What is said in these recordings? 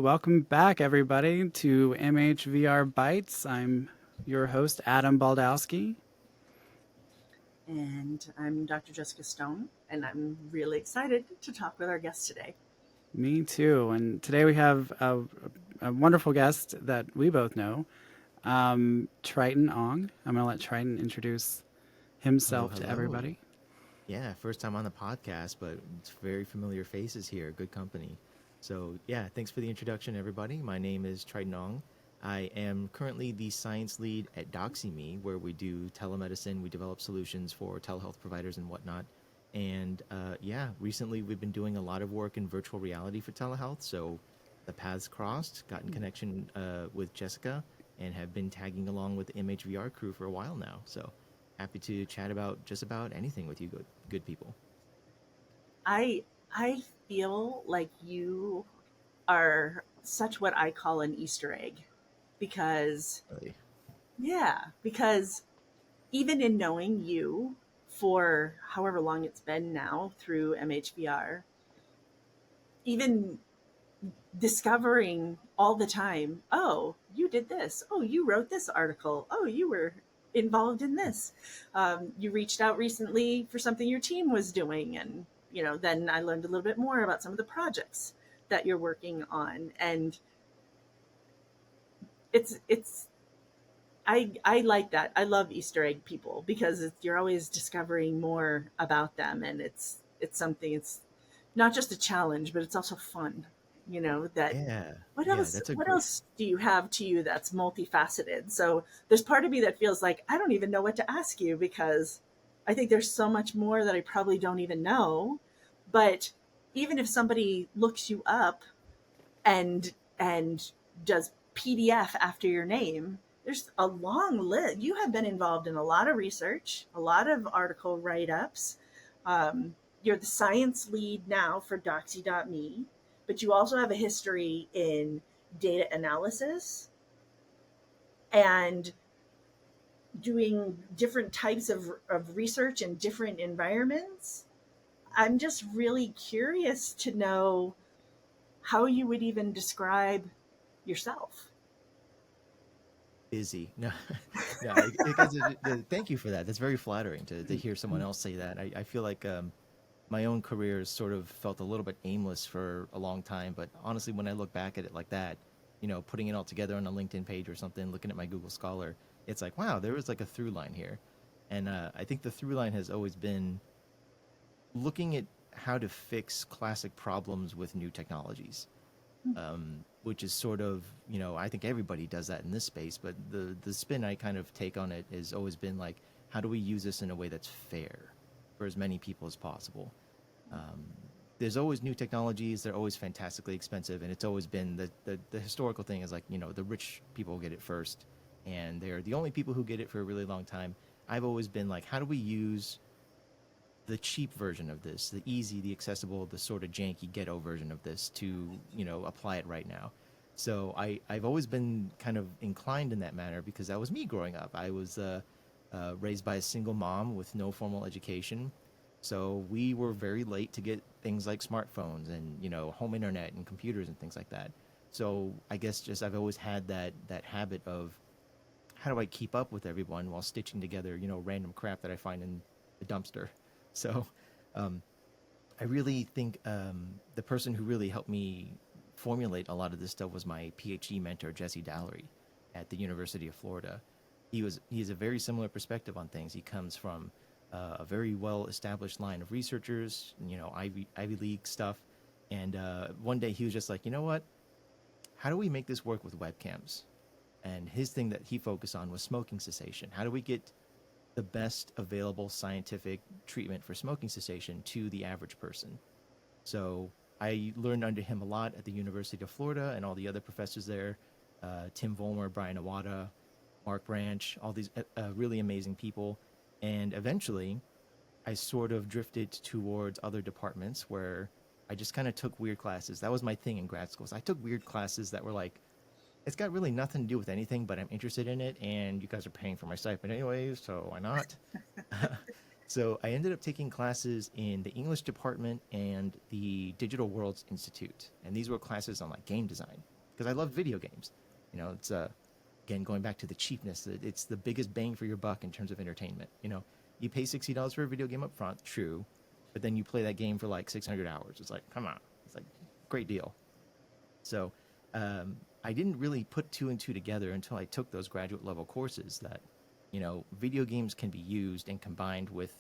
welcome back, everybody, to MHVR Bites. I'm your host, Adam Baldowski. And I'm Dr. Jessica Stone, and I'm really excited to talk with our guest today. Me too. And today we have a wonderful guest that we both know, Triton Ong. I'm going to let Triton introduce Hello, himself to hello. everybody. Yeah, first time on the podcast, but it's very familiar faces here. Good company. So, yeah, thanks for the introduction, everybody. My name is Triton Ong. I am currently the science lead at DoxyMe, where we do telemedicine. We develop solutions for telehealth providers and whatnot. And yeah, recently we've been doing a lot of work in virtual reality for telehealth. So the paths crossed, got in connection with Jessica, and have been tagging along with the MHVR crew for a while now. So happy to chat about just about anything with you, good people. I I feel like you are such what I call an Easter egg because Really. because even in knowing you for however long it's been now through MHVR, even discovering all the time, oh, you did this. Oh, you wrote this article. Oh, you were involved in this. You reached out recently for something your team was doing. And, then I learned a little bit more about some of the projects that you're working on. And it's, I like that. I love Easter egg people because you're always discovering more about them. And it's something, it's not just a challenge, but it's also fun, that Yeah, what yeah, else that's a what great. else do you have to you that's multifaceted? So there's part of me that feels like I don't even know what to ask you because I think there's so much more that I probably don't even know. But even if somebody looks you up and does PDF after your name, there's a long list. You have been involved in a lot of research, a lot of article write-ups. You're the science lead now for Doxy.me, but you also have a history in data analysis and doing different types of research in different environments. I'm just really curious to know how you would even describe yourself. Busy. No, no, thank you for that. That's very flattering to hear someone else say that. I feel like my own career has sort of felt a little bit aimless for a long time, but honestly, when I look back at it like that, putting it all together on a LinkedIn page or something, looking at my Google Scholar, it's like, wow, there was like a through line here. And I think the through line has always been looking at how to fix classic problems with new technologies, which is sort of, I think everybody does that in this space, but the spin I kind of take on it has always been like, how do we use this in a way that's fair for as many people as possible? Um, there's always new technologies, they're always fantastically expensive, and it's always been the historical thing is like, the rich people get it first, and they're the only people who get it for a really long time. I've always been like, how do we use the cheap version of this, the easy, the accessible, the sort of janky ghetto version of this to, apply it right now. So I've always been kind of inclined in that manner because that was me growing up. I was raised by a single mom with no formal education. So we were very late to get things like smartphones and, home internet and computers and things like that. So I guess just I've always had that habit of how do I keep up with everyone while stitching together, random crap that I find in the dumpster. So um, I really think the person who really helped me formulate a lot of this stuff was my PhD mentor, Jesse Dallery, at the University of Florida. He has a very similar perspective on things. He comes from a very well established line of researchers, Ivy League stuff. And one day he was just like, you know what? How do we make this work with webcams? And his thing that he focused on was smoking cessation. How do we get the best available scientific treatment for smoking cessation to the average person? So I learned under him a lot at the University of Florida and all the other professors there, Tim Vollmer, Brian Awada, Mark Branch, all these really amazing people. And eventually, I sort of drifted towards other departments where I just kind of took weird classes. That was my thing in grad schools. I took weird classes that were like, it's got really nothing to do with anything, but I'm interested in it, and you guys are paying for my stipend anyways, so why not? So I ended up taking classes in the English department and the Digital Worlds Institute, and these were classes on like game design. because I love video games. It's again going back to the cheapness. It's the biggest bang for your buck in terms of entertainment. You pay $60 for a video game up front, true, but then you play that game for like 600 hours. It's like, come on, it's like great deal. So I didn't really put two and two together until I took those graduate level courses that, video games can be used and combined with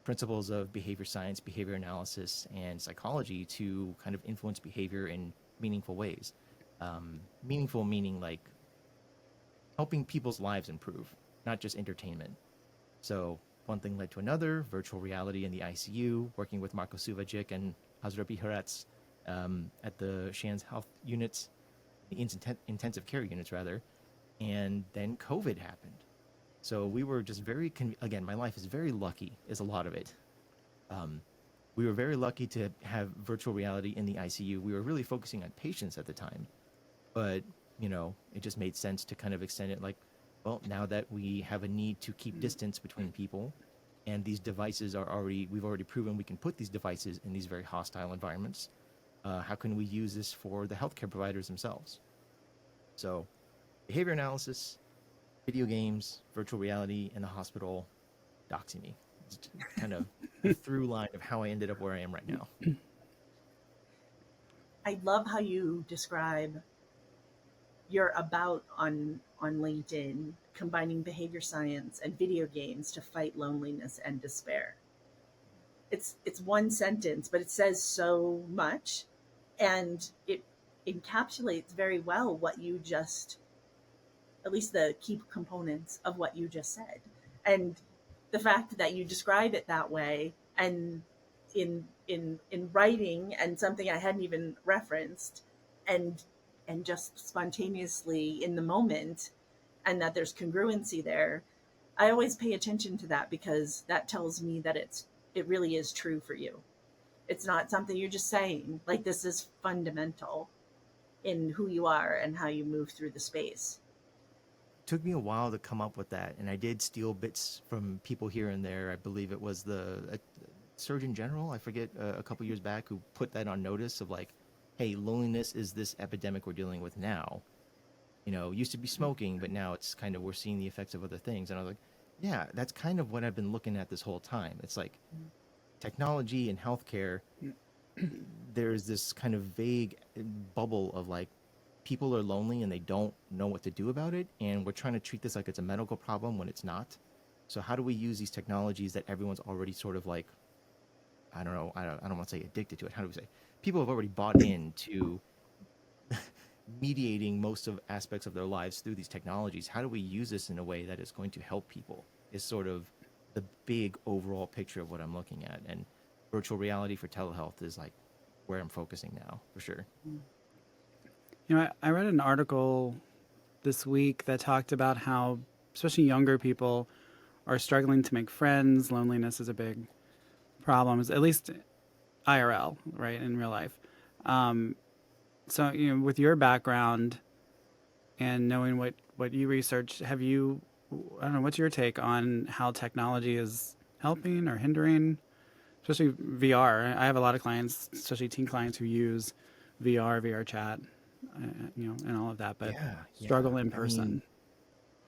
principles of behavior science, behavior analysis, and psychology to kind of influence behavior in meaningful ways. Meaningful meaning like helping people's lives improve, not just entertainment. So one thing led to another, virtual reality in the ICU, working with Marko Suvajic and Hazra Biharatz at the Shands Health units, the intensive care units rather, and then COVID happened. So we were just again, my life is very lucky, is a lot of it. We were very lucky to have virtual reality in the ICU. We were really focusing on patients at the time, but it just made sense to kind of extend it like, well, now that we have a need to keep distance between people, and these devices we've already proven we can put these devices in these very hostile environments. How can we use this for the healthcare providers themselves? So, behavior analysis, video games, virtual reality in the hospital, doxy me. It's kind of the through line of how I ended up where I am right now. I love how you describe your about on LinkedIn, combining behavior science and video games to fight loneliness and despair. It's one sentence, but it says so much, and it encapsulates very well what you just, at least the key components of what you just said. And the fact that you describe it that way, and in writing, and something I hadn't even referenced, and just spontaneously in the moment, and that there's congruency there. I always pay attention to that, because that tells me that it really is true for you. It's not something you're just saying. Like, this is fundamental in who you are and how you move through the space. Took me a while to come up with that, and I did steal bits from people here and there. I believe it was the Surgeon General, I forget, a couple years back, who put that on notice of like, hey, loneliness is this epidemic we're dealing with now. Used to be smoking, but now it's kind of, we're seeing the effects of other things. And I was like, yeah, that's kind of what I've been looking at this whole time. It's like technology and healthcare, there's this kind of vague bubble of like, people are lonely and they don't know what to do about it, and we're trying to treat this like it's a medical problem when it's not. So how do we use these technologies that everyone's already sort of like, I don't know, I don't want to say addicted to it. How do we say? People have already bought into mediating most of aspects of their lives through these technologies. How do we use this in a way that is going to help people? Is sort of the big overall picture of what I'm looking at. And virtual reality for telehealth is like where I'm focusing now, for sure. I read an article this week that talked about how, especially younger people, are struggling to make friends. Loneliness is a big problem, at least IRL, right, in real life. So, with your background and knowing what you research, I don't know, what's your take on how technology is helping or hindering, especially VR? I have a lot of clients, especially teen clients, who use VR chat, and all of that, but struggle in person. I mean,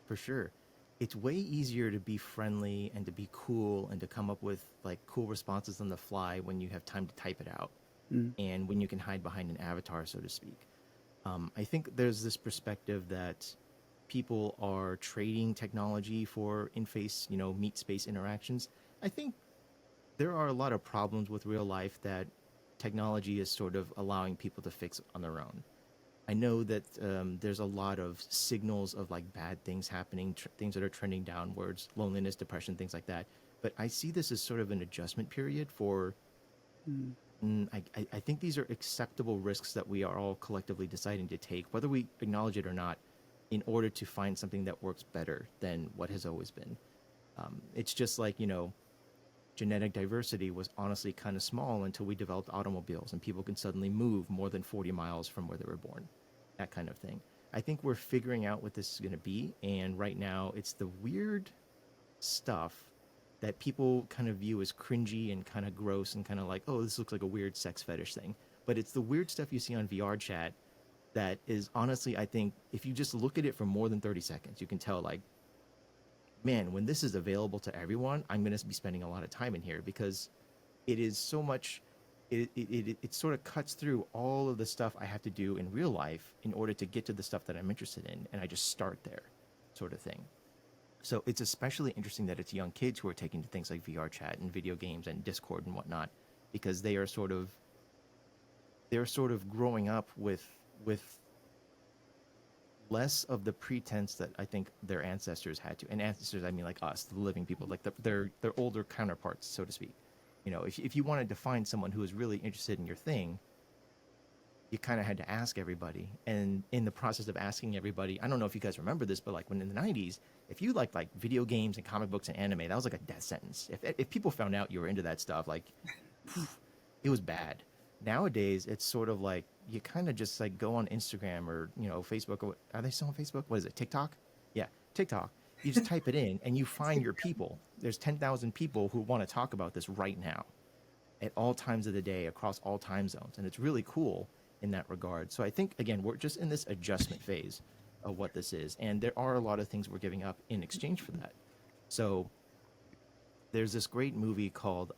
for sure. It's way easier to be friendly and to be cool and to come up with like cool responses on the fly when you have time to type it out, and when you can hide behind an avatar, so to speak. I think there's this perspective that people are trading technology for in-face, meet space interactions. I think there are a lot of problems with real life that technology is sort of allowing people to fix on their own. I know that there's a lot of signals of like bad things happening, things that are trending downwards, loneliness, depression, things like that. But I see this as sort of an adjustment period for. I think these are acceptable risks that we are all collectively deciding to take, whether we acknowledge it or not, in order to find something that works better than what has always been. It's just like, genetic diversity was honestly kind of small until we developed automobiles and people can suddenly move more than 40 miles from where they were born, that kind of thing. I think we're figuring out what this is going to be, and right now it's the weird stuff that people kind of view as cringy and kind of gross and kind of like, oh, this looks like a weird sex fetish thing. But it's the weird stuff you see on VR chat that is honestly, I think, if you just look at it for more than 30 seconds, you can tell, like, man, when this is available to everyone, I'm going to be spending a lot of time in here because it is so much. It sort of cuts through all of the stuff I have to do in real life in order to get to the stuff that I'm interested in, and I just start there, sort of thing. So it's especially interesting that it's young kids who are taking to things like VR chat and video games and Discord and whatnot, because they're sort of growing up with less of the pretense that I think their ancestors had to. And ancestors, I mean like us, the living people, like their older counterparts, so to speak. You know, if you wanted to find someone who was really interested in your thing, you kind of had to ask everybody. And in the process of asking everybody, I don't know if you guys remember this, but like when in the 90s, if you liked like video games and comic books and anime, that was like a death sentence. If people found out you were into that stuff, like it was bad. Nowadays, it's sort of like you kind of just like go on Instagram or, you know, Facebook. Or are they still on Facebook? What is it? TikTok? Yeah, TikTok. You just type it in and you find your people. There's 10,000 people who want to talk about this right now at all times of the day across all time zones. And it's really cool in that regard. So I think, again, we're just in this adjustment phase of what this is. And there are a lot of things we're giving up in exchange for that. So there's this great movie called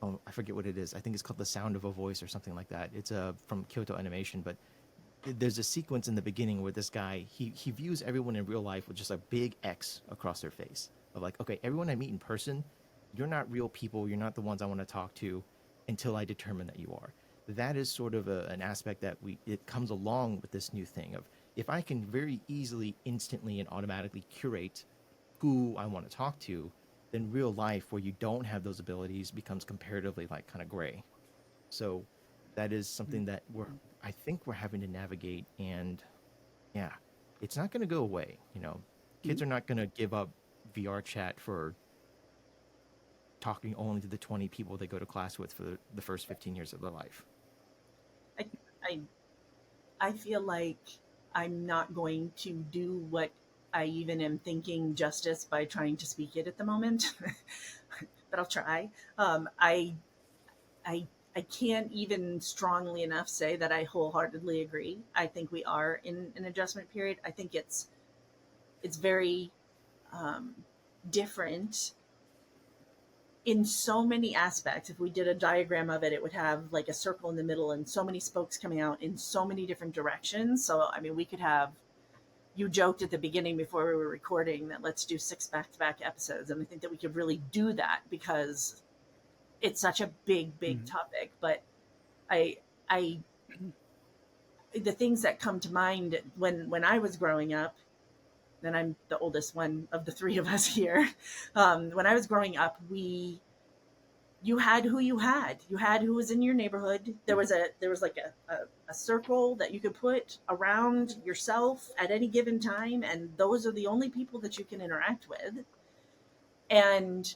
oh, I forget what it is. I think it's called The Sound of a Voice or something like that. It's from Kyoto Animation, but there's a sequence in the beginning where this guy he views everyone in real life with just a big X across their face of like, okay, everyone I meet in person, you're not real people. You're not the ones I want to talk to until I determine that you are. That is sort of an aspect that it comes along with this new thing of if I can very easily, instantly, and automatically curate who I want to talk to, then real life where you don't have those abilities becomes comparatively like kind of gray. So that is something that I think we're having to navigate, and yeah, it's not going to go away. You know, kids are not going to give up VR chat for talking only to the 20 people they go to class with for the first 15 years of their life. I, I, I feel like I'm not going to do what I even am thinking justice by trying to speak it at the moment, but I'll try. I I can't even strongly enough say that I wholeheartedly agree. I think we are in an adjustment period. I think it's very um, different in so many aspects. If we did a diagram of it, it would have like a circle in the middle and so many spokes coming out in so many different directions. So I mean, we could have. You joked at the beginning before we were recording that let's do 6 back-to-back episodes, and I think that we could really do that because it's such a big Mhm. topic. But I I the things that come to mind when I was growing up, and I'm the oldest one of the three of us here. When I was growing up, you had who you had. You had who was in your neighborhood. There was like a circle that you could put around yourself at any given time, and those are the only people that you can interact with. And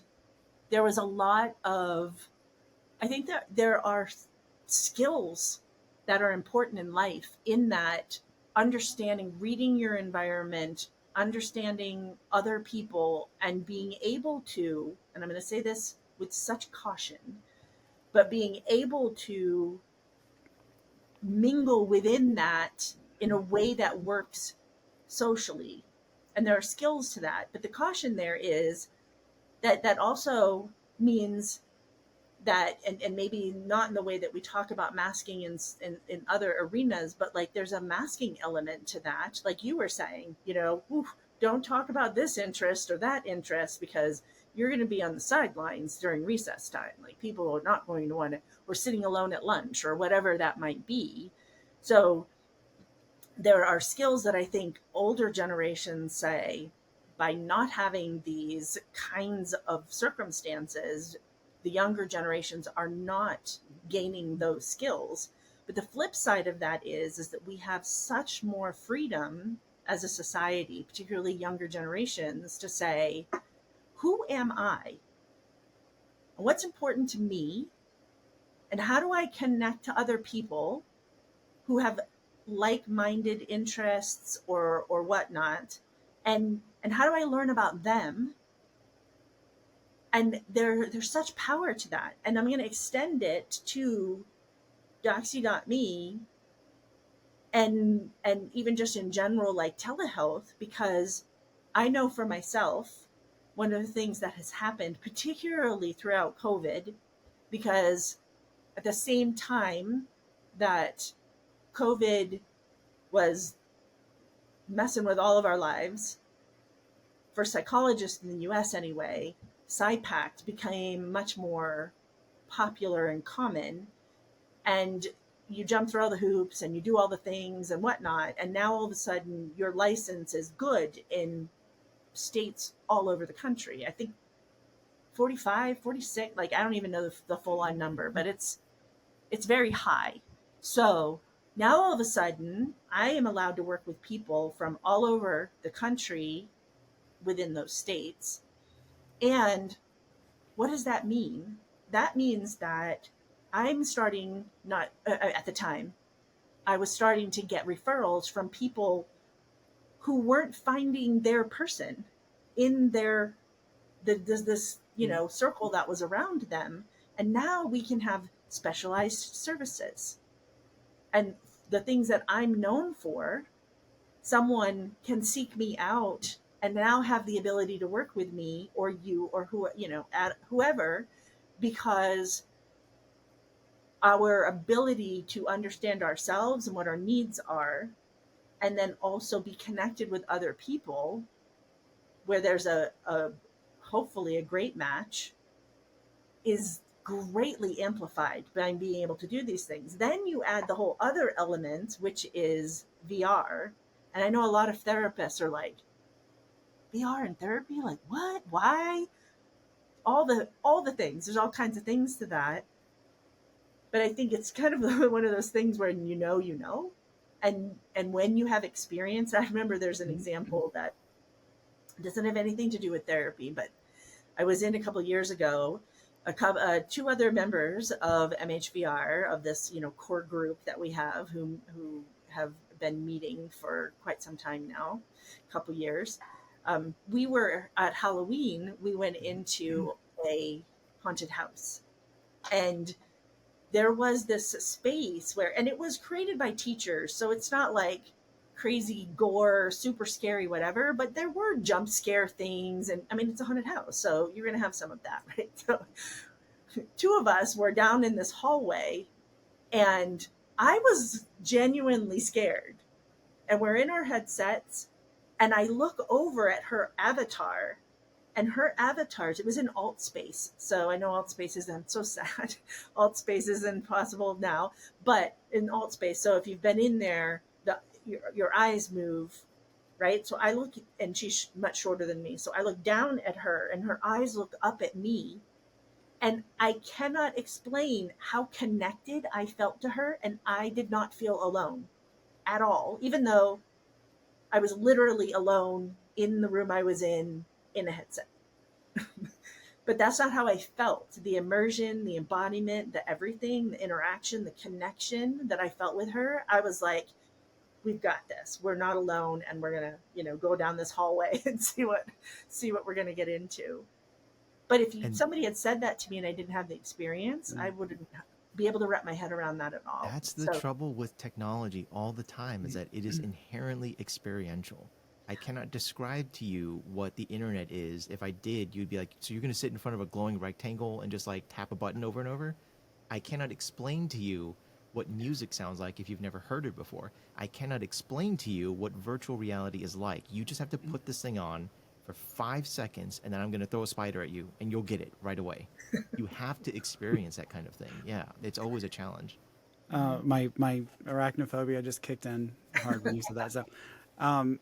there was a lot of I think that there are skills that are important in life in that understanding, reading your environment, understanding other people, and being able to, and I'm going to say this with such caution, but being able to mingle within that in a way that works socially. And there are skills to that. But the caution there is that also means that and maybe not in the way that we talk about masking in other arenas, but like there's a masking element to that, like you were saying, oof, don't talk about this interest or that interest because you're going to be on the sidelines during recess time, like people are not going to want to, or sitting alone at lunch or whatever that might be. So there are skills that I think older generations say by not having these kinds of circumstances, the younger generations are not gaining those skills. But the flip side of that is that we have such more freedom as a society, particularly younger generations, to say, who am I? What's important to me? And how do I connect to other people who have like-minded interests or whatnot, and how do I learn about them? And there's such power to that, and I'm going to extend it to Doxy.me. and even just in general, like telehealth, because I know for myself, one of the things that has happened, particularly throughout COVID, because at the same time that COVID was messing with all of our lives, for psychologists in the US anyway, PsyPact became much more popular and common. And you jump through all the hoops and you do all the things and whatnot. And now all of a sudden, your license is good in states all over the country. I think 45, 46, like I don't even know the full on number, but it's very high. So now all of a sudden, I am allowed to work with people from all over the country within those states. And what does that mean? That means that I'm starting, not at the time, I was starting to get referrals from people who weren't finding their person in their this circle that was around them. And now we can have specialized services, and the things that I'm known for, someone can seek me out and now have the ability to work with me or you or who, at whoever, because our ability to understand ourselves and what our needs are, and then also be connected with other people where there's a hopefully a great match, is greatly amplified by being able to do these things. Then you add the whole other element, which is VR. And I know a lot of therapists are like, VR in therapy? Like what? Why? All the things. There's all kinds of things to that. But I think it's kind of one of those things where you know. And when you have experience, I remember there's an example that doesn't have anything to do with therapy, but I was in a couple of years ago, two other members of MHVR, of this core group that we have, who have been meeting for quite some time now, a couple years. We were at Halloween. We went into a haunted house, and there was this space where, and it was created by teachers, so it's not like crazy gore, super scary, whatever, but there were jump scare things. And I mean, it's a haunted house, so you're going to have some of that, right? So two of us were down in this hallway, and I was genuinely scared. And we're in our headsets, and I look over at her avatar, and her avatars, it was in alt space. So I know alt space is, I'm so sad. Alt space isn't possible now, but in alt space. So if you've been in there, your eyes move, right? So I look, and she's much shorter than me. So I look down at her, and her eyes look up at me. And I cannot explain how connected I felt to her. And I did not feel alone at all, even though I was literally alone in the room I was in a headset. But that's not how I felt. The immersion, the embodiment, the everything, the interaction, the connection that I felt with her, I was like, we've got this. We're not alone, and we're gonna, go down this hallway and see what we're gonna get into. But if somebody had said that to me and I didn't have the experience, I wouldn't be able to wrap my head around that at all. That's the trouble with technology all the time, is that it is inherently experiential. I cannot describe to you what the internet is. If I did, you'd be like, so you're going to sit in front of a glowing rectangle and just like tap a button over and over? I cannot explain to you what music sounds like if you've never heard it before. I cannot explain to you what virtual reality is like. You just have to put this thing on for 5 seconds, and then I'm going to throw a spider at you, and you'll get it right away. You have to experience that kind of thing. Yeah, it's always a challenge. My arachnophobia just kicked in hard when you said that. So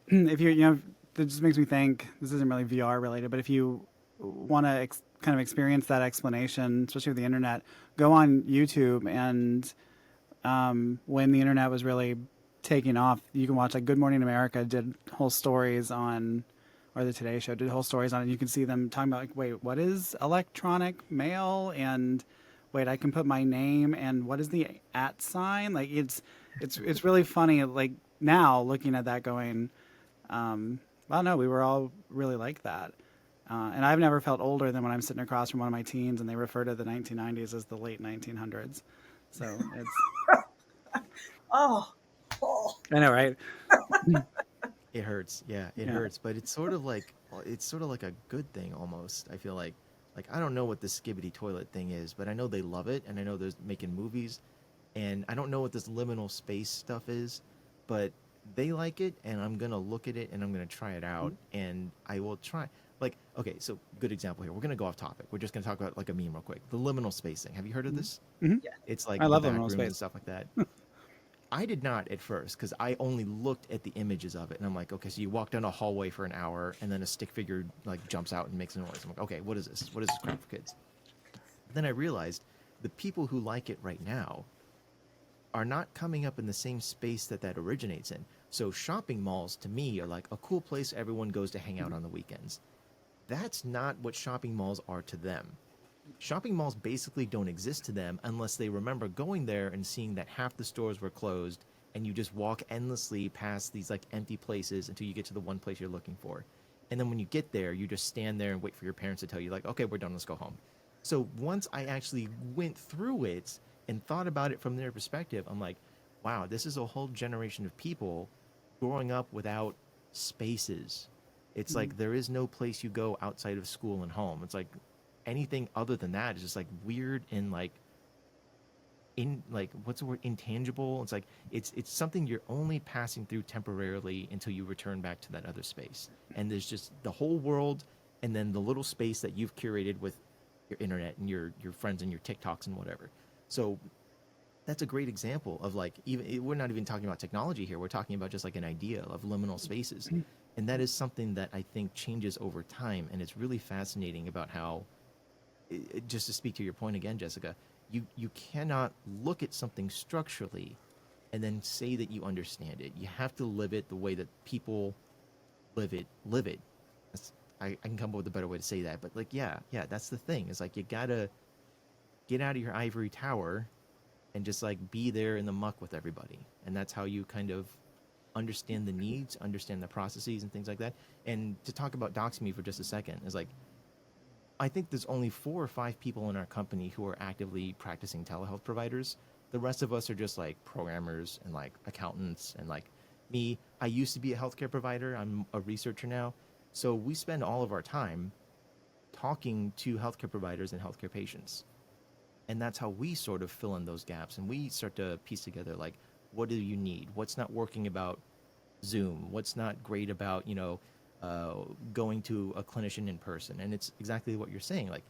if you're, that just makes me think, this isn't really VR related, but if you want to kind of experience that explanation, especially with the internet, go on YouTube, and when the internet was really taking off, you can watch, like, Good Morning America did whole stories on, or the Today Show did whole stories on it. You can see them talking about, like, wait, what is electronic mail? And wait, I can put my name, and what is the @ sign? Like, it's really funny. Like, now looking at that, going, well, no, we were all really like that. And I've never felt older than when I'm sitting across from one of my teens and they refer to the 1990s as the late 1900s. So it's oh, I know, right? It hurts. Yeah, it Yeah. hurts. But it's sort of like a good thing almost. I feel like I don't know what this skibbity toilet thing is, but I know they love it, and I know they're making movies, and I don't know what this liminal space stuff is, but they like it, and I'm gonna look at it and I'm gonna try it out, and I will try. Like, okay, so good example here. We're gonna go off topic. We're just gonna talk about like a meme real quick. The liminal space thing. Have you heard of this? Hmm. Yeah. It's I like the love back liminal rooms and space. stuff like that. I did not at first because I only looked at the images of it, and I'm like, okay, so you walk down a hallway for an hour, and then a stick figure like jumps out and makes a noise. I'm like, okay, what is this? What is this crap for kids? But then I realized the people who like it right now are not coming up in the same space that that originates in. So shopping malls to me are like a cool place everyone goes to hang out on the weekends. That's not what shopping malls are to them. Shopping malls basically don't exist to them unless they remember going there and seeing that half the stores were closed and you just walk endlessly past these like empty places until you get to the one place you're looking for. And then when you get there, you just stand there and wait for your parents to tell you like, "Okay, we're done, let's go home." So once I actually went through it and thought about it from their perspective, I'm like, "Wow, this is a whole generation of people growing up without spaces." It's like there is no place you go outside of school and home. It's like anything other than that is just like weird and like in like what's the word, intangible. It's like it's something you're only passing through temporarily until you return back to that other space, and there's just the whole world and then the little space that you've curated with your internet and your friends and your TikToks and whatever. So that's a great example of like, even we're not even talking about technology here, we're talking about just like an idea of liminal spaces, and that is something that I think changes over time, and it's really fascinating about how, just to speak to your point again, Jessica, you cannot look at something structurally and then say that you understand it. You have to live it the way that people live it. I can come up with a better way to say that, but like, yeah, that's the thing. It's like you gotta get out of your ivory tower and just like be there in the muck with everybody, and that's how you kind of understand the needs, understand the processes and things like that. And to talk about Doxme for just a second is like, I think there's only 4 or 5 people in our company who are actively practicing telehealth providers. The rest of us are just like programmers and like accountants and like me. I used to be a healthcare provider. I'm a researcher now. So we spend all of our time talking to healthcare providers and healthcare patients. And that's how we sort of fill in those gaps, and we start to piece together like, what do you need? What's not working about Zoom? What's not great about, going to a clinician in person? And it's exactly what you're saying. Like,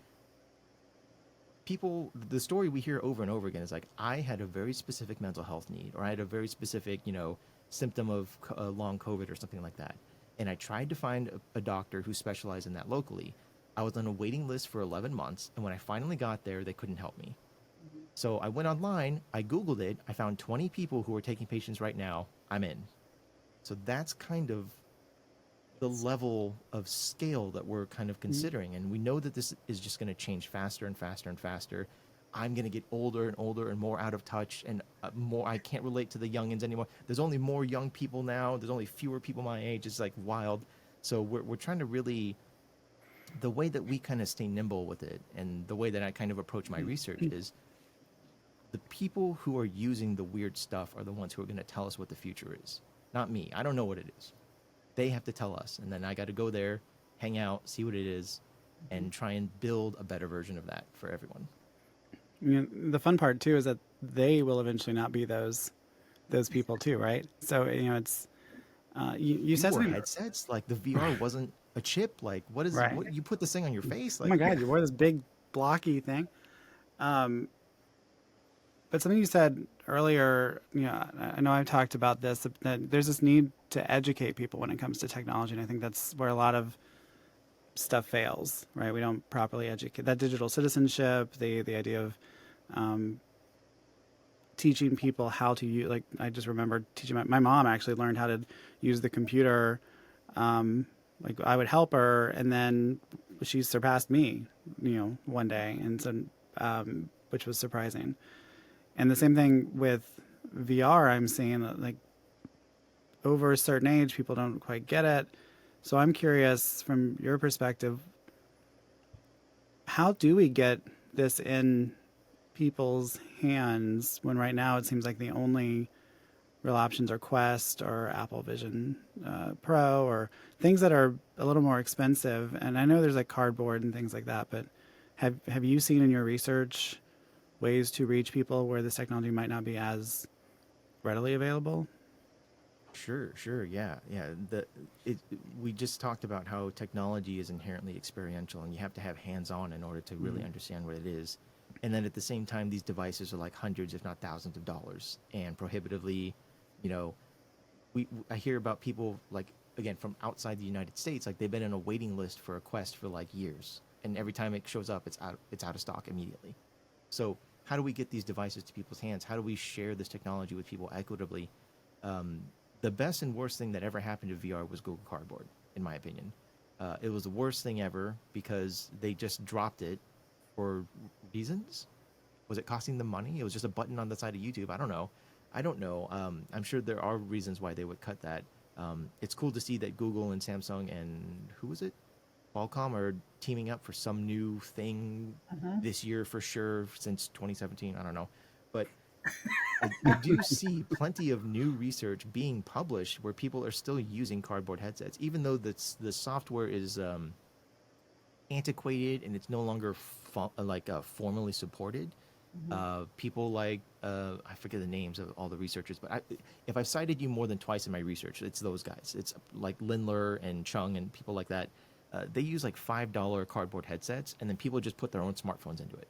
people, the story we hear over and over again is like, I had a very specific mental health need, or I had a very specific, symptom of long COVID or something like that. And I tried to find a doctor who specialized in that locally. I was on a waiting list for 11 months, and when I finally got there, they couldn't help me. So I went online, I Googled it, I found 20 people who are taking patients right now. I'm in. So that's kind of the level of scale that we're kind of considering. And we know that this is just going to change faster and faster and faster. I'm going to get older and older and more out of touch, and more, I can't relate to the youngins anymore. There's only more young people now. There's only fewer people my age. It's like wild. So we're trying to really, the way that we kind of stay nimble with it, and the way that I kind of approach my research is, the people who are using the weird stuff are the ones who are going to tell us what the future is. Not me. I don't know what it is. They have to tell us, and then I got to go there, hang out, see what it is, and try and build a better version of that for everyone. I mean, the fun part too is that they will eventually not be those people too, right? So it's you We said wore something headsets. Like, the VR wasn't a chip. Like, what is right. what, you put this thing on your face? Oh my Like, God, you wore this big blocky thing. But something you said earlier, I know I've talked about this, that there's this need to educate people when it comes to technology, and I think that's where a lot of stuff fails, right? We don't properly educate that digital citizenship, the idea of teaching people how to use. Like, I just remember teaching my mom actually learned how to use the computer. Like, I would help her, and then she surpassed me, one day, and so which was surprising. And the same thing with VR. I'm seeing that, like, over a certain age, people don't quite get it. So I'm curious, from your perspective, how do we get this in people's hands when right now it seems like the only real options are Quest or Apple Vision Pro or things that are a little more expensive. And I know there's like cardboard and things like that, but have you seen in your research ways to reach people where this technology might not be as readily available? Sure, yeah, yeah. We just talked about how technology is inherently experiential, and you have to have hands-on in order to really understand what it is. And then at the same time, these devices are like hundreds, if not thousands, of dollars, and prohibitively, you know, I hear about people like again from outside the United States, like they've been in a waiting list for a Quest for like years, and every time it shows up, it's out of stock immediately. So how do we get these devices to people's hands? How do we share this technology with people equitably? Um, the best and worst thing that ever happened to VR was Google Cardboard, in my opinion. It was the worst thing ever because they just dropped it for reasons. Was it costing them money? It was just a button on the side of YouTube. I don't know. I don't know. I'm sure there are reasons why they would cut that. It's cool to see that Google and Samsung and who was it? Qualcomm are teaming up for some new thing this year for sure since 2017. I don't know. But I do see plenty of new research being published where people are still using cardboard headsets, even though the software is antiquated and it's no longer formally supported. People like I forget the names of all the researchers, but if I've cited you more than twice in my research, it's those guys. It's like Lindler and Chung and people like that. They use like $5 cardboard headsets, and then people just put their own smartphones into it.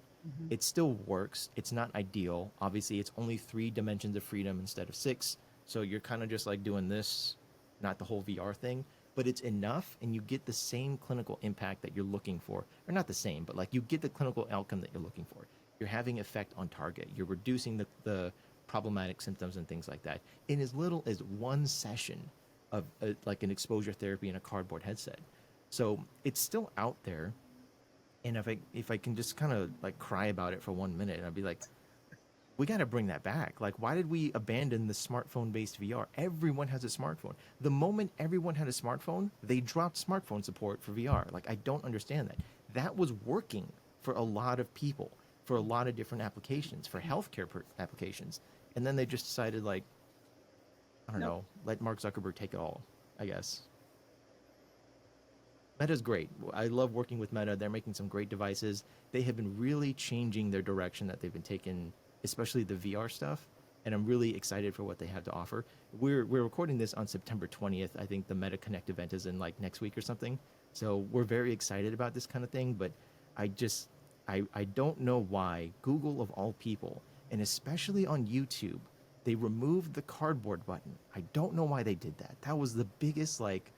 It still works. It's not ideal. Obviously, it's only 3 dimensions of freedom instead of 6. So you're kind of just like doing this, not the whole VR thing, but it's enough, and you get the same clinical impact that you're looking for. Or not the same, but like you get the clinical outcome that you're looking for. You're having effect on target. You're reducing the problematic symptoms and things like that in as little as 1 session of like an exposure therapy in a cardboard headset. So it's still out there, and if I can just kind of like cry about it for 1 minute, I'd be like, we got to bring that back. Like, why did we abandon the smartphone-based VR? Everyone has a smartphone. The moment everyone had a smartphone, they dropped smartphone support for VR. Like, I don't understand that. That was working for a lot of people, for a lot of different applications, for healthcare applications. And then they just decided, like, I don't Nope. know, let Mark Zuckerberg take it all, I guess. Meta's great. I love working with Meta. They're making some great devices. They have been really changing their direction that they've been taking, especially the VR stuff. And I'm really excited for what they have to offer. We're recording this on September 20th. I think the Meta Connect event is in like next week or something. So we're very excited about this kind of thing. But I don't know why Google of all people, and especially on YouTube, they removed the cardboard button. I don't know why they did that. That was the biggest like,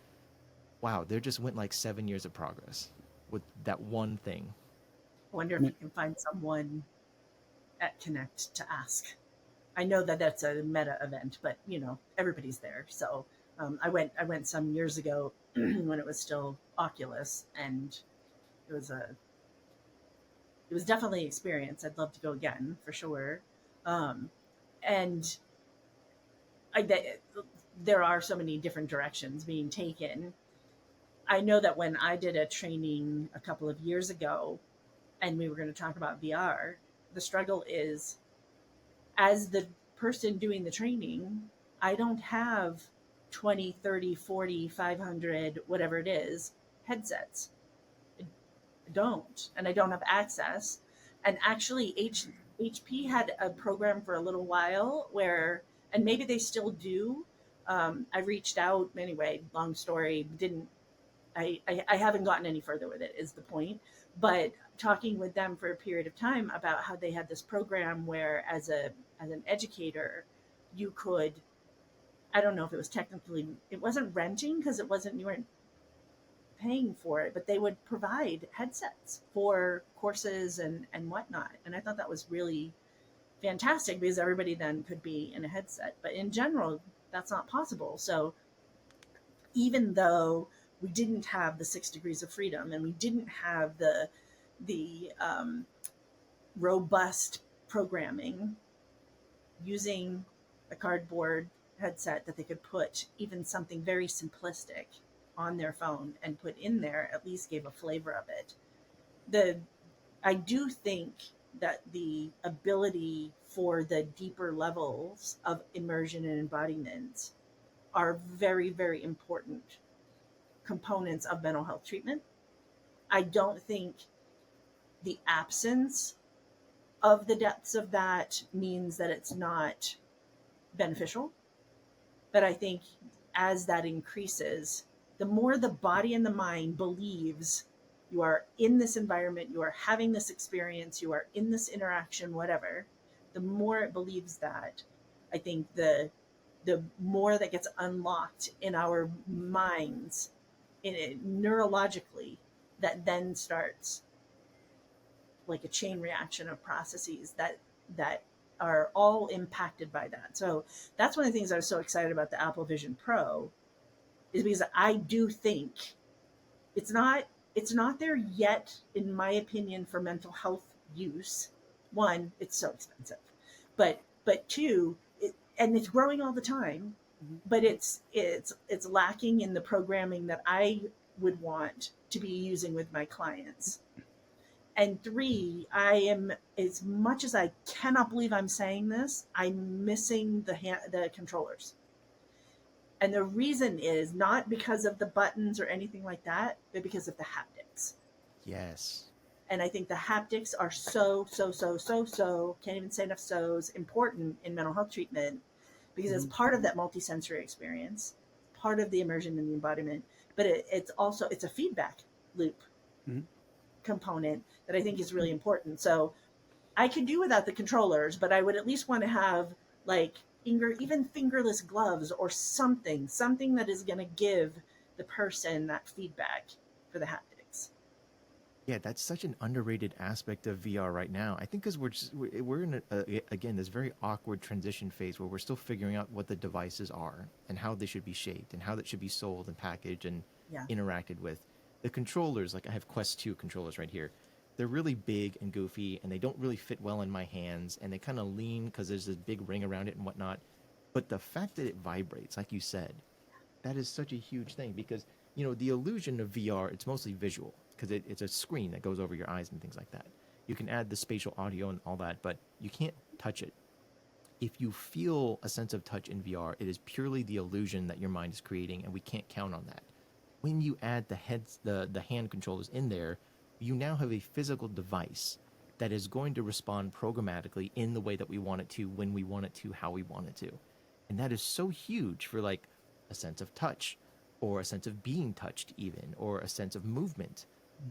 wow, there just went like 7 years of progress with that one thing. I wonder if you can find someone at Connect to ask. I know that that's a Meta event, but everybody's there. So I went some years ago when it was still Oculus, and it was definitely an experience. I'd love to go again for sure. Um, and there are so many different directions being taken. I know that when I did a training a couple of years ago, and we were going to talk about VR, the struggle is as the person doing the training, I don't have 20, 30, 40, 500, whatever it is, headsets. I don't. And I don't have access. And actually, HP had a program for a little while where, and maybe they still do. I reached out anyway, long story, didn't I haven't gotten any further with it is the point. But talking with them for a period of time about how they had this program where as an educator, you could, I don't know if it was technically, it wasn't renting because it wasn't, you weren't paying for it, but they would provide headsets for courses and whatnot. And I thought that was really fantastic because everybody then could be in a headset. But in general, that's not possible. So even though we didn't have the 6 degrees of freedom and we didn't have the robust programming, using a cardboard headset that they could put even something very simplistic on their phone and put in there at least gave a flavor of it. The I do think that the ability for the deeper levels of immersion and embodiment are very, very important components of mental health treatment. I don't think the absence of the depths of that means that it's not beneficial. But I think as that increases, the more the body and the mind believes you are in this environment, you are having this experience, you are in this interaction, whatever, the more it believes that, I think the more that gets unlocked in our minds in it, neurologically, that then starts like a chain reaction of processes that are all impacted by that. So that's one of the things I was so excited about the Apple Vision Pro, is because I do think it's not it's not there yet, in my opinion, for mental health use. One, it's so expensive, but two, and it's growing all the time, Mhm. but it's lacking in the programming that I would want to be using with my clients. And three, I am, as much as I cannot believe I'm saying this, I'm missing the controllers. And the reason is not because of the buttons or anything like that, but because of the haptics. Yes. And I think the haptics are so, can't even say enough so's, important in mental health treatment, because it's Mhm. part of that multisensory experience, part of the immersion and the embodiment, but it's also, it's a feedback loop Mhm. component that I think is really important. So I could do without the controllers, but I would at least want to have like even fingerless gloves or something that is going to give the person that feedback for the haptics. Yeah, that's such an underrated aspect of VR right now. I think because we're in again this very awkward transition phase where we're still figuring out what the devices are and how they should be shaped and how that should be sold and packaged and Yeah. interacted with. The controllers, like I have Quest 2 controllers right here. They're really big and goofy and they don't really fit well in my hands and they kind of lean because there's this big ring around it and whatnot. But the fact that it vibrates, like you said, that is such a huge thing because the illusion of VR, it's mostly visual because it's a screen that goes over your eyes and things like that. You can add the spatial audio and all that, but you can't touch it. If you feel a sense of touch in VR, it is purely the illusion that your mind is creating, and we can't count on that. When you add the hand controllers in there, you now have a physical device that is going to respond programmatically in the way that we want it to, when we want it to, how we want it to. And that is so huge for like a sense of touch or a sense of being touched even or a sense of movement.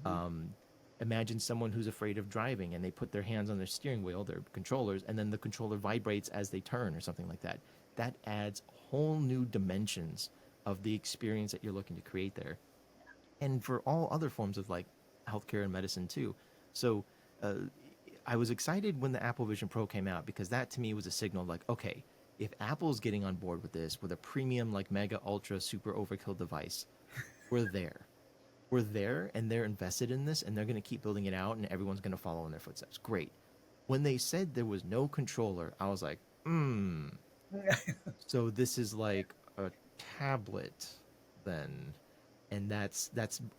Mhm. um, Imagine someone who's afraid of driving and they put their hands on their steering wheel, their controllers, and then the controller vibrates as they turn or something like that. That adds whole new dimensions of the experience that you're looking to create there, and for all other forms of like healthcare and medicine too. So uh, I was excited when the Apple Vision Pro came out because that to me was a signal like, okay, if Apple's getting on board with this with a premium like mega ultra super overkill device, we're there. We're there and they're invested in this and they're going to keep building it out and everyone's going to follow in their footsteps. Great. When they said there was no controller, I was like, so this is like a tablet then. And that's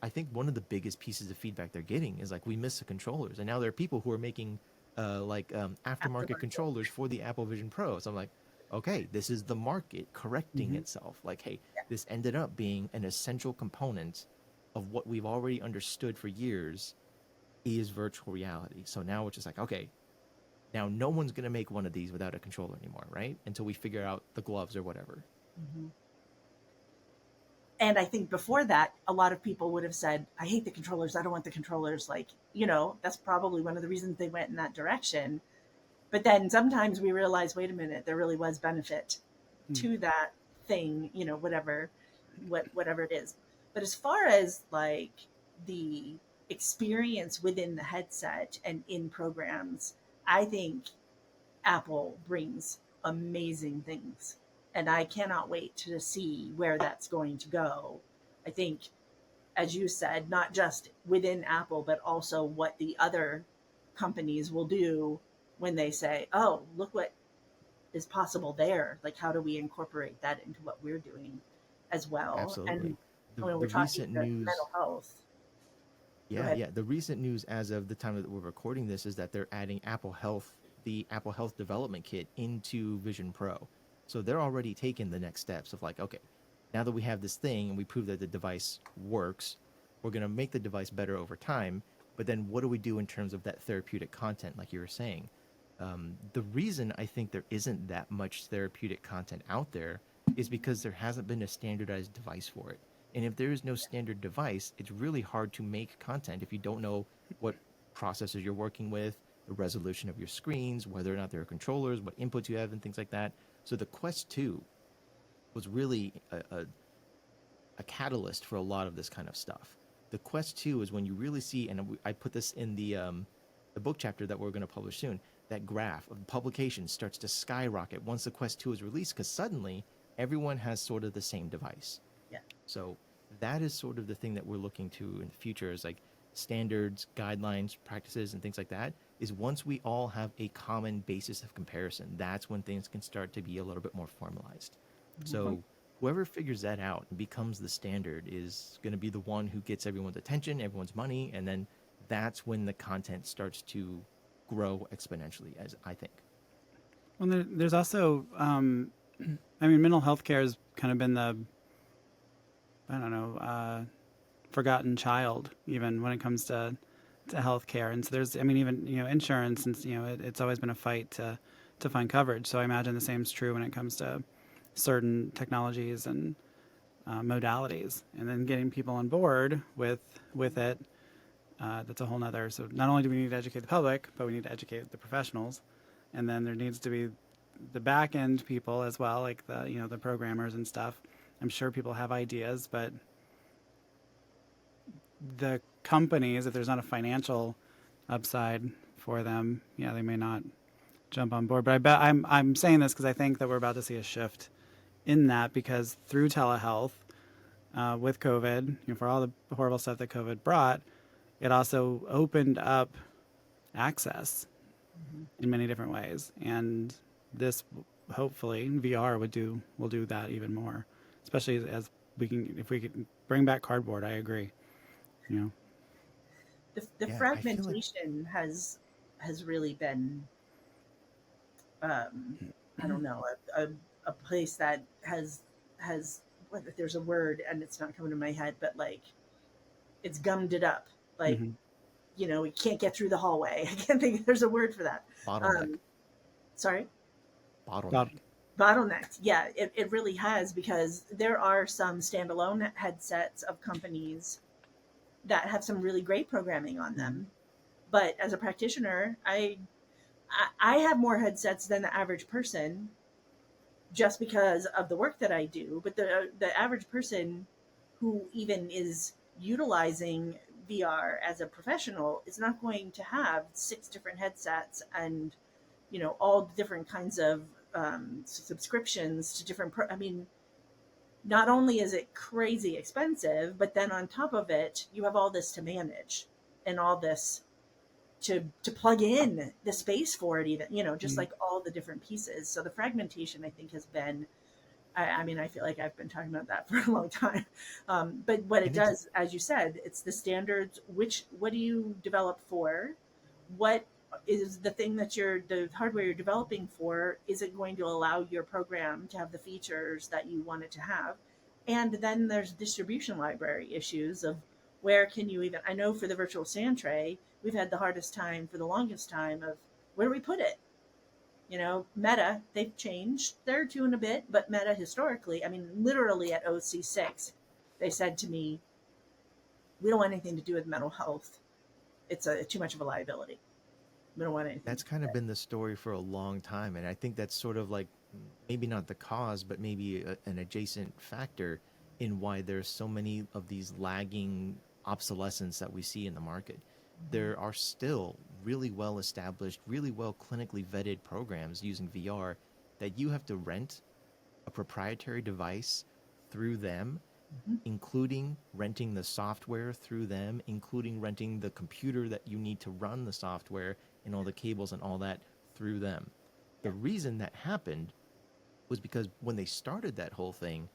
I think one of the biggest pieces of feedback they're getting is like we miss the controllers, and now there are people who are making aftermarket Aftermarket. controllers for the Apple Vision Pro. So I'm like, okay, this is the market correcting Mhm. itself. Like, hey, Yeah. this ended up being an essential component of what we've already understood for years is virtual reality. So now it's just like, okay, now no one's gonna make one of these without a controller anymore, right? Until we figure out the gloves or whatever. Mhm. And I think before that, a lot of people would have said, I hate the controllers. I don't want the controllers. Like, that's probably one of the reasons they went in that direction. But then sometimes we realize, wait a minute, there really was benefit Mhm. to that thing, whatever it is. But as far as like the experience within the headset and in programs, I think Apple brings amazing things. And I cannot wait to see where that's going to go. I think, as you said, not just within Apple, but also what the other companies will do when they say, oh, look what is possible there. Like, how do we incorporate that into what we're doing as well? And Absolutely. The when we're the talking recent the news mental health. Go Yeah, ahead. yeah. The recent news as of the time that we're recording this is that they're adding Apple Health, the Apple Health Development Kit into Vision Pro. So they're already taking the next steps of like, okay, now that we have this thing and we prove that the device works, we're going to make the device better over time. But then what do we do in terms of that therapeutic content, like you were saying? The reason I think there isn't that much therapeutic content out there is because there hasn't been a standardized device for it. And if there is no standard device, it's really hard to make content if you don't know what processors you're working with, the resolution of your screens, whether or not there are controllers, what inputs you have, and things like that. So the Quest 2 was really a catalyst for a lot of this kind of stuff. The Quest 2 is when you really see, and I put this in the book chapter that we're going to publish soon, that graph of publications starts to skyrocket once the Quest 2 is released because suddenly everyone has sort of the same device. Yeah. So that is sort of the thing that we're looking to in the future is like standards, guidelines, practices, and things like that. Is once we all have a common basis of comparison, that's when things can start to be a little bit more formalized. So whoever figures that out and becomes the standard is going to be the one who gets everyone's attention, everyone's money, and then that's when the content starts to grow exponentially, as I think. Well, there's also, I mean, mental health care has kind of been the, I don't know, forgotten child, even when it comes to healthcare. And so there's, I mean, even, insurance, and, it's always been a fight to find coverage. So I imagine the same is true when it comes to certain technologies and modalities, and then getting people on board with it. That's a whole nother. So not only do we need to educate the public, but we need to educate the professionals, and then there needs to be the back end people as well, like the programmers and stuff. I'm sure people have ideas, but the companies, if there's not a financial upside for them, yeah, they may not jump on board. But I bet I'm saying this because I think that we're about to see a shift in that, because through telehealth, with COVID, for all the horrible stuff that COVID brought, it also opened up access in many different ways, and this hopefully VR will do that even more, especially as we can, if we can bring back cardboard. I agree. You know. The Yeah, I feel like fragmentation has really been, um, I don't know, a place that has what if there's a word and it's not coming to my head, but like it's gummed it up. Like, Mm-hmm. we can't get through the hallway. I can't think there's a word for that. bottleneck, Um, sorry. But bottleneck. Bottlenecked. Yeah, it really has, because there are some standalone headsets of companies that have some really great programming on them. But as a practitioner, I have more headsets than the average person, just because of the work that I do. But the average person who even is utilizing VR as a professional is not going to have 6 different headsets and all the different kinds of subscriptions to different. I mean, not only is it crazy expensive, but then on top of it, you have all this to manage and all this to plug in the space for it, even just like all the different pieces. So the fragmentation, I think, has been. I mean, I feel like I've been talking about that for a long time. But what it And it's does, as you said, it's the standards. What do you develop for? What is the thing that the hardware you're developing for? Is it going to allow your program to have the features that you want it to have? And then there's distribution library issues of where can you even. I know for the virtual sand tray, we've had the hardest time for the longest time of where do we put it. Meta, they've changed. They're two and a bit, but Meta historically, I mean, literally at OC6, they said to me, we don't want anything to do with mental health. It's too much of a liability. We don't want anything that's to do kind with of it. been the story for a long time, and I think that's sort of like maybe not the cause, but maybe an adjacent factor in why there's so many of these lagging obsolescence that we see in the market. There are still really well established, really well clinically vetted programs using VR that you have to rent a proprietary device through them, Mm-hmm. including renting the software through them, including renting the computer that you need to run the software and all the cables and all that through them. Yeah. The reason that happened was because when they started that whole thing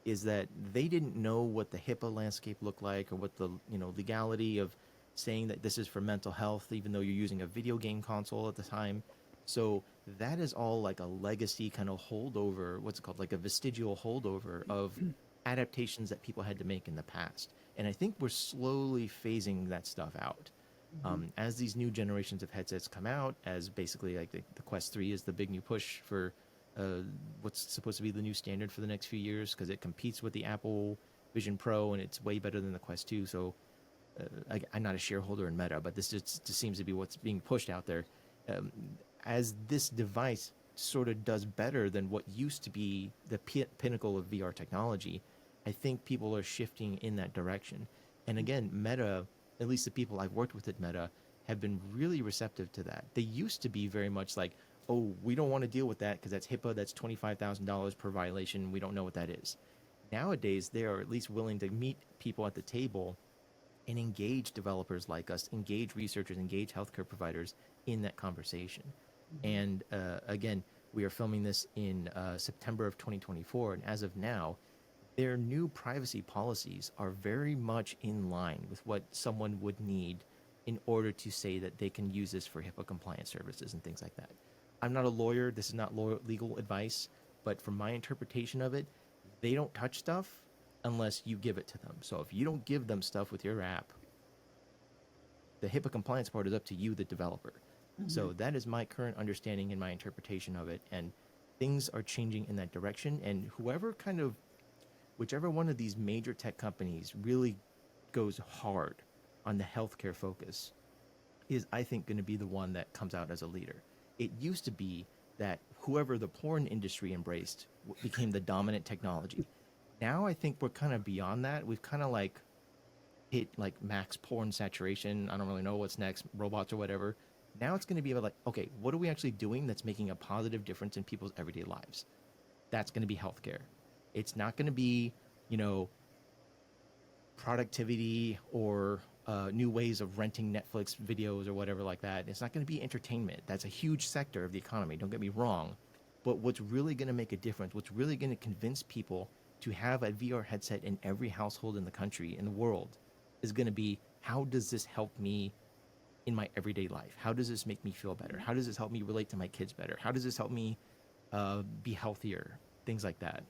is that they didn't know what the HIPAA landscape looked like or what the legality of saying that this is for mental health, even though you're using a video game console at the time. So that is all like a legacy kind of holdover, what's it called, like a vestigial holdover of adaptations that people had to make in the past. And I think we're slowly phasing that stuff out. As these new generations of headsets come out, as basically like the Quest 3 is the big new push for what's supposed to be the new standard for the next few years, because it competes with the Apple Vision Pro and it's way better than the Quest 2. So I'm not a shareholder in Meta, but this just seems to be what's being pushed out there. As this device sort of does better than what used to be the pinnacle of VR technology, I think people are shifting in that direction. And again, Meta, at least the people I've worked with at Meta, have been really receptive to that. They used to be very much like, oh, we don't want to deal with that because that's HIPAA, that's $25,000 per violation. We don't know what that is. Nowadays, they are at least willing to meet people at the table and engage developers like us, engage researchers, engage healthcare providers in that conversation. And again, we are filming this in September of 2024, and as of now, their new privacy policies are very much in line with what someone would need in order to say that they can use this for HIPAA compliant services and things like that. I'm not a lawyer, this is not legal advice, but from my interpretation of it, they don't touch stuff unless you give it to them. So if you don't give them stuff with your app, the HIPAA compliance part is up to you, the developer. So that is my current understanding and my interpretation of it. And things are changing in that direction. And whichever one of these major tech companies really goes hard on the healthcare focus is, I think, going to be the one that comes out as a leader. It used to be that whoever the porn industry embraced became the dominant technology. Now I think we're kind of beyond that. We've kind of like hit like max porn saturation. I don't really know what's next, robots or whatever. Now it's going to be about like, okay, what are we actually doing that's making a positive difference in people's everyday lives? That's going to be healthcare. It's not going to be, productivity or new ways of renting Netflix videos or whatever like that. It's not going to be entertainment. That's a huge sector of the economy. Don't get me wrong. But what's really going to make a difference, what's really going to convince people to have a VR headset in every household in the country, in the world, is going to be, how does this help me in my everyday life? How does this make me feel better? How does this help me relate to my kids better? How does this help me be healthier? Things like that.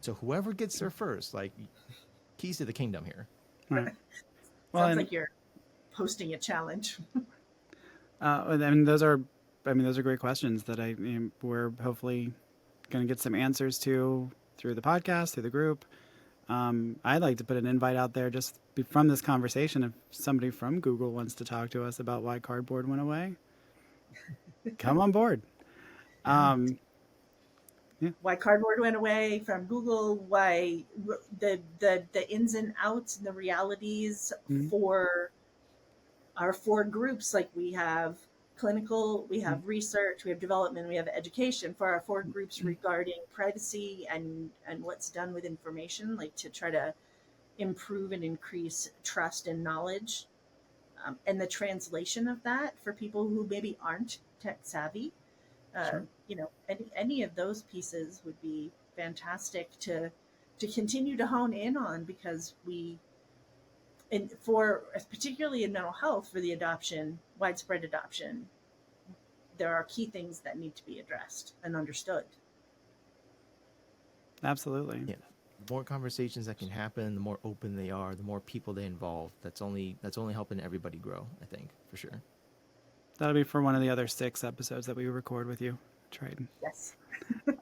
So whoever gets there first, like, keys to the kingdom here. Right. Well, Sounds like you're posting a challenge. those are great questions that we're hopefully going to get some answers to through the podcast, through the group. I'd like to put an invite out there just from this conversation. If somebody from Google wants to talk to us about why cardboard went away, come on board. Why cardboard went away from Google, why the ins and outs and the realities for our four groups. Like, we have clinical, we have research, we have development, we have education, for our four groups regarding privacy and what's done with information, like to try to improve and increase trust and knowledge, and the translation of that for people who maybe aren't tech savvy. Sure. Any of those pieces would be fantastic to continue to hone in on, because particularly in mental health, for the widespread adoption, there are key things that need to be addressed and understood. Absolutely. Yeah. The more conversations that can happen, the more open they are, the more people they involve. That's only helping everybody grow, I think, for sure. That'll be for one of the other 6 episodes that we record with you, Triton. Yes. So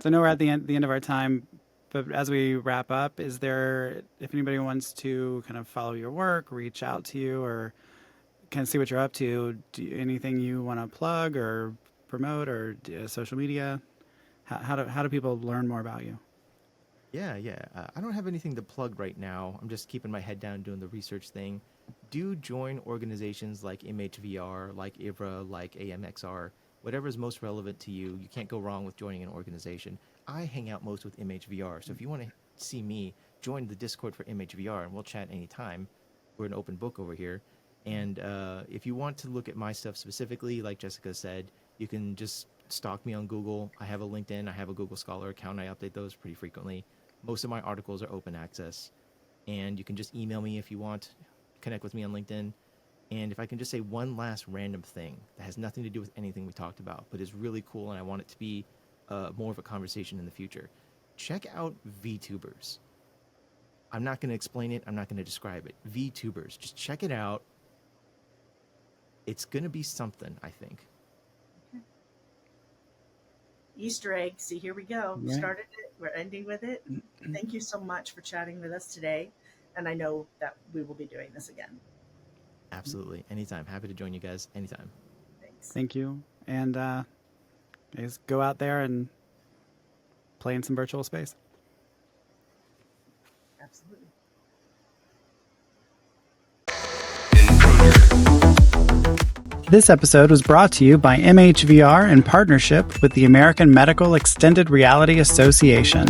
I know we're at the end of our time, but as we wrap up, is there, if anybody wants to kind of follow your work, reach out to you, or kind of see what you're up to, anything you want to plug or promote, or social media? How do people learn more about you? Yeah. I don't have anything to plug right now. I'm just keeping my head down doing the research thing. Do join organizations like MHVR, like IVRA, like AMXR, whatever is most relevant to you. You can't go wrong with joining an organization. I hang out most with MHVR, so if you want to see me, join the Discord for MHVR, and we'll chat anytime. We're an open book over here. And if you want to look at my stuff specifically, like Jessica said, you can just stalk me on Google. I have a LinkedIn. I have a Google Scholar account. I update those pretty frequently. Most of my articles are open access. And you can just email me if you want. connect with me on LinkedIn. And if I can just say one last random thing that has nothing to do with anything we talked about, but is really cool, and I want it to be more of a conversation in the future, check out VTubers. I'm not going to explain it. I'm not going to describe it. VTubers. Just check it out. It's going to be something, I think. Easter egg. See, here we go. We Right. started it. We're ending with it. Thank you so much for chatting with us today. And I know that we will be doing this again. Absolutely. Anytime. Happy to join you guys anytime. Thanks. Thank you. And guys, go out there and play in some virtual space. Absolutely. This episode was brought to you by MHVR in partnership with the American Medical Extended Reality Association.